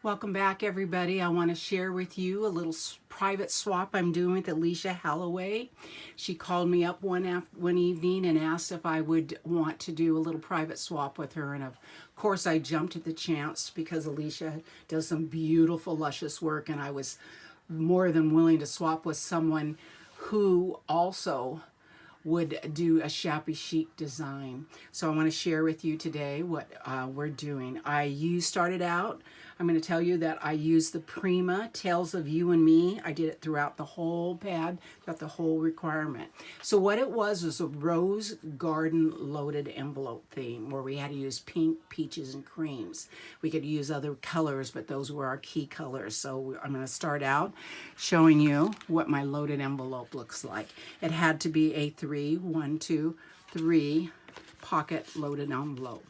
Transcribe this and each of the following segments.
Welcome back, everybody. I want to share with you a little private swap I'm doing with Alicia Holloway. She called me up one evening and asked if I would want to do a little private swap with her, and of course I jumped at the chance because Alicia does some beautiful, luscious work, and I was more than willing to swap with someone who also would do a shabby chic design. So I want to share with you today what we're doing. Started out, I'm going to tell you that I used the Prima Tales of You and Me. I did it throughout the whole pad, throughout the whole requirement. So what it was a rose garden loaded envelope theme where we had to use pink, peaches, and creams. We could use other colors, but those were our key colors. So I'm going to start out showing you what my loaded envelope looks like. It had to be a 1, 2, 3 pocket loaded envelope.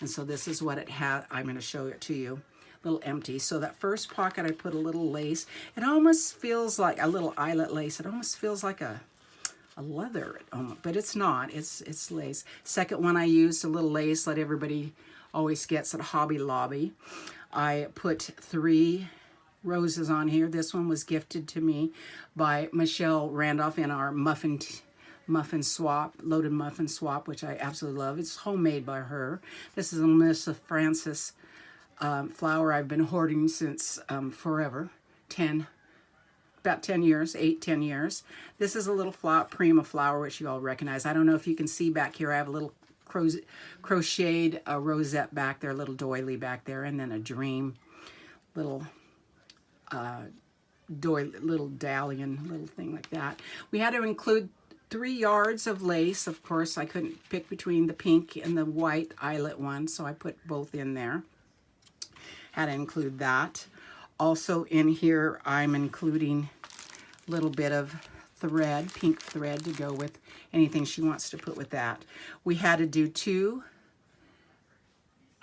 And so this is what it had. I'm going to show it to you. Little empty. So that first pocket I put a little lace. It almost feels like a little eyelet lace. It almost feels like a leather, but it's not. It's lace. Second one I used a little lace that everybody always gets at Hobby Lobby. I put 3 roses on here. This one was gifted to me by Michelle Randolph in our muffin swap, loaded muffin swap, which I absolutely love. It's homemade by her. This is a Miss Francis flower I've been hoarding since forever, about 10 years, 10 years. This is a little Prima flower, which you all recognize. I don't know if you can see back here. I have a little crocheted rosette back there, a little doily back there, and then a dream little little dallion, little thing like that. We had to include 3 yards of lace. Of course, I couldn't pick between the pink and the white eyelet one, so I put both in there. Had to include that. Also in here, I'm including a little bit of thread, pink thread, to go with anything she wants to put with that. We had to do 2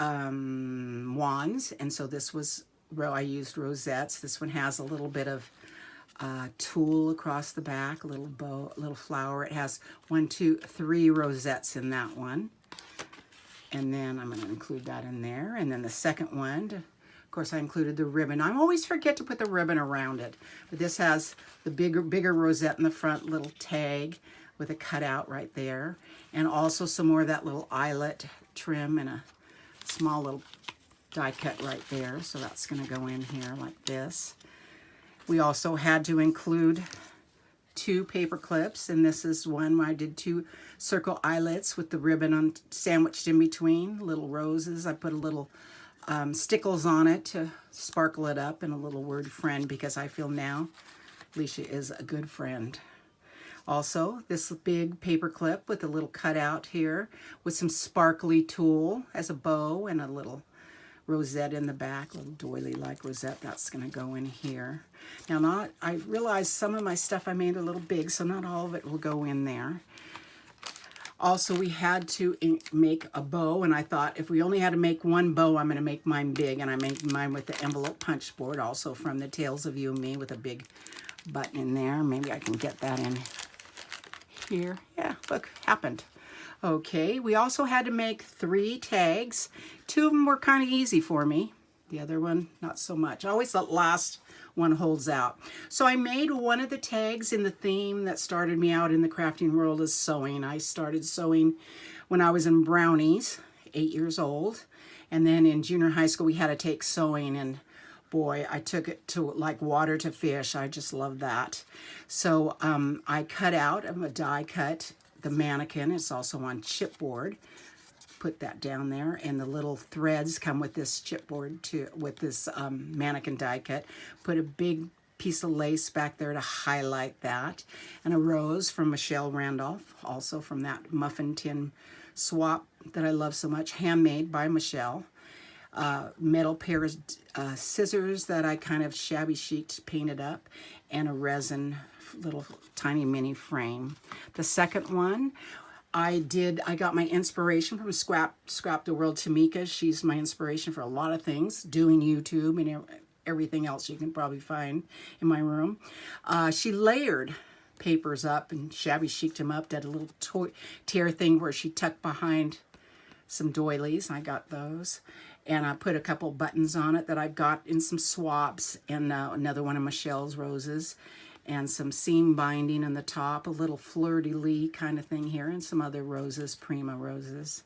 wands, and so this was, I used rosettes. This one has a little bit of tulle across the back, a little bow, a little flower. It has 1, 2, 3 rosettes in that one. And then I'm going to include that in there. And then the second one, of course, I included the ribbon. I always forget to put the ribbon around it. But this has the bigger rosette in the front, little tag with a cutout right there. And also some more of that little eyelet trim and a small little die cut right there. So that's going to go in here like this. We also had to include 2 paper clips, and this is one where I did 2 circle eyelets with the ribbon sandwiched in between, little roses. I put a little stickles on it to sparkle it up, and a little word friend, because I feel now Alicia is a good friend. Also, this big paper clip with a little cutout here with some sparkly tulle as a bow and a little rosette in the back, a little doily-like rosette. That's going to go in here. Now, I realized some of my stuff I made a little big, so not all of it will go in there. Also, we had to make a bow, and I thought if we only had to make 1 bow, I'm going to make mine big, and I made mine with the envelope punch board, also from the Tales of You and Me, with a big button in there. Maybe I can get that in here. Yeah, look, happened. Okay, we also had to make 3 tags. 2 of them were kind of easy for me. The other one, not so much. Always the last one holds out. So I made one of the tags in the theme that started me out in the crafting world is sewing. I started sewing when I was in Brownies, 8 years old. And then in junior high school, we had to take sewing, and boy, I took it to like water to fish. I just love that. So I cut out, I'm a die cut, the mannequin. It's also on chipboard. Put that down there, and the little threads come with this chipboard too, with this mannequin die cut. Put a big piece of lace back there to highlight that, and a rose from Michelle Randolph, also from that muffin tin swap that I love so much, handmade by Michelle. Metal pair of scissors that I kind of shabby chic painted up, and a resin little tiny mini frame. The second one, I got my inspiration from Scrap the World Tamika. She's my inspiration for a lot of things, doing YouTube and everything else you can probably find in my room. She layered papers up and shabby chiced them up, did a little tear thing where she tucked behind some doilies. I got those. And I put a couple buttons on it that I've got in some swaps, and another one of Michelle's roses, and some seam binding in the top, a little fleur-de-lis kind of thing here, and some other roses, Prima roses.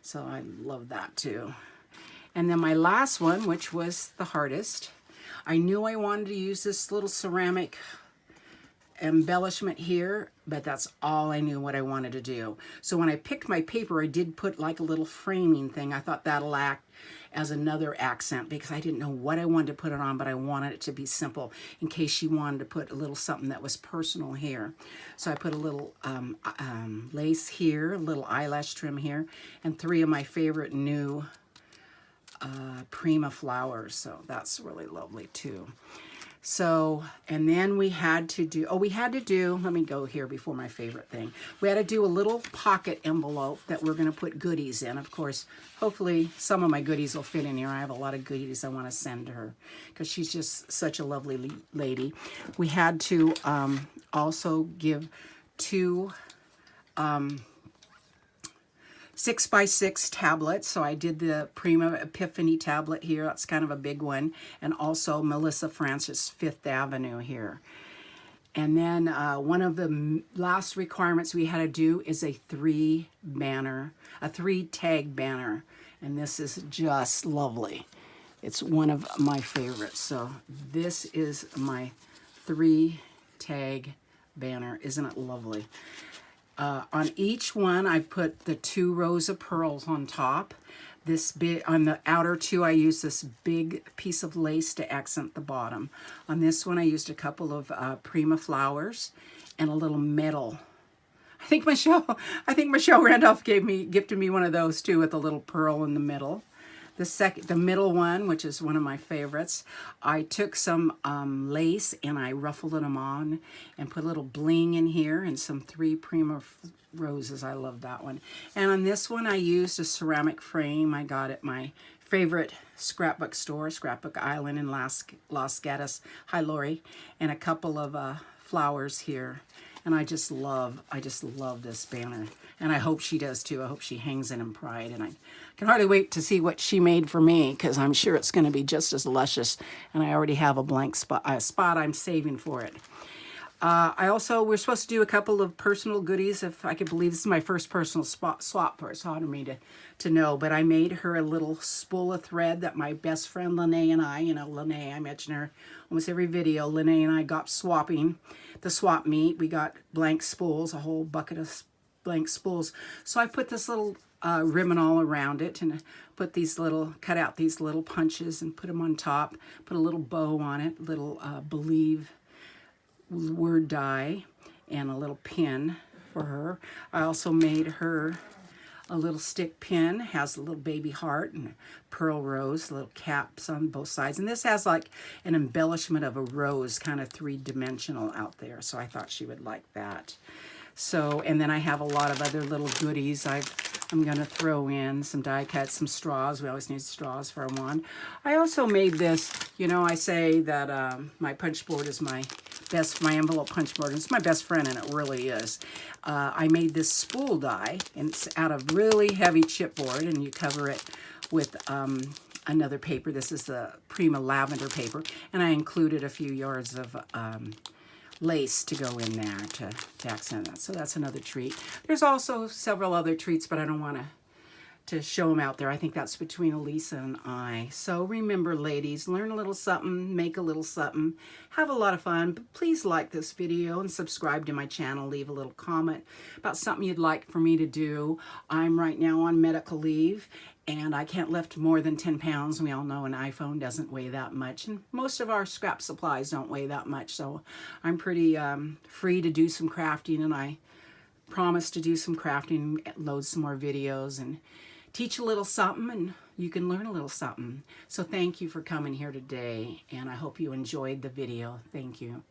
So I love that too. And then my last one, which was the hardest, I knew I wanted to use this little ceramic embellishment here, but that's all I knew what I wanted to do. So when I picked my paper, I did put like a little framing thing. I thought that'll act as another accent because I didn't know what I wanted to put it on, but I wanted it to be simple in case she wanted to put a little something that was personal here. So I put a little lace here, a little eyelash trim here, and 3 of my favorite new Prima flowers. So that's really lovely too. So, and then we had to do, let me go here before my favorite thing. We had to do a little pocket envelope that we're going to put goodies in. Of course, hopefully some of my goodies will fit in here. I have a lot of goodies I want to send to her because she's just such a lovely lady. We had to also give 2 6x6 tablets. So I did the Prima Epiphany tablet here. That's kind of a big one. And also Melissa Francis 5th Avenue here. And then one of the last requirements we had to do is a 3 tag banner. And this is just lovely. It's one of my favorites. So this is my 3 tag banner. Isn't it lovely? On each one, I put the 2 rows of pearls on top. This big, on the outer 2, I used this big piece of lace to accent the bottom. On this one, I used a couple of Prima flowers and a little metal. I think Michelle Randolph gifted me one of those too, with a little pearl in the middle. The middle one, which is one of my favorites, I took some lace and I ruffled them on and put a little bling in here and some 3 Prima roses. I love that one. And on this one, I used a ceramic frame I got at my favorite scrapbook store, Scrapbook Island in Los Gatos. Hi, Lori. And a couple of flowers here. And I just love this banner. And I hope she does too. I hope she hangs it in pride. And I can hardly wait to see what she made for me because I'm sure it's going to be just as luscious. And I already have a blank spot I'm saving for it. We're supposed to do a couple of personal goodies. If I could believe this is my first personal swap for it. It's hard for me to know. But I made her a little spool of thread that my best friend Lene and I, Lene, I mention her almost every video. Lene and I got swapping the swap meet. We got blank spools, a whole bucket of blank spools. So I put this little ribbon all around it and cut out these little punches and put them on top, put a little bow on it, little Believe word die, and a little pin for her. I also made her a little stick pin, has a little baby heart and pearl rose, little caps on both sides. And this has like an embellishment of a rose, kind of 3-dimensional out there. So I thought she would like that. So, and then I have a lot of other little goodies I'm going to throw in, some die cuts, some straws. We always need straws for a wand. I also made this, I say that my punch board is my envelope punch board. It's my best friend, and it really is. I made this spool die, and it's out of really heavy chipboard, and you cover it with another paper. This is the Prima lavender paper, and I included a few yards of lace to go in there to accent that. So that's another treat. There's also several other treats, but I don't want to show them out there. I think that's between Elisa and I. So remember, ladies, learn a little something, make a little something, have a lot of fun. But please like this video and subscribe to my channel. Leave a little comment about something you'd like for me to do. I'm right now on medical leave, and I can't lift more than 10 pounds. We all know an iPhone doesn't weigh that much, and most of our scrap supplies don't weigh that much. So I'm pretty free to do some crafting, and I promise to do some crafting, load some more videos, and teach a little something, and you can learn a little something. So thank you for coming here today, and I hope you enjoyed the video. Thank you.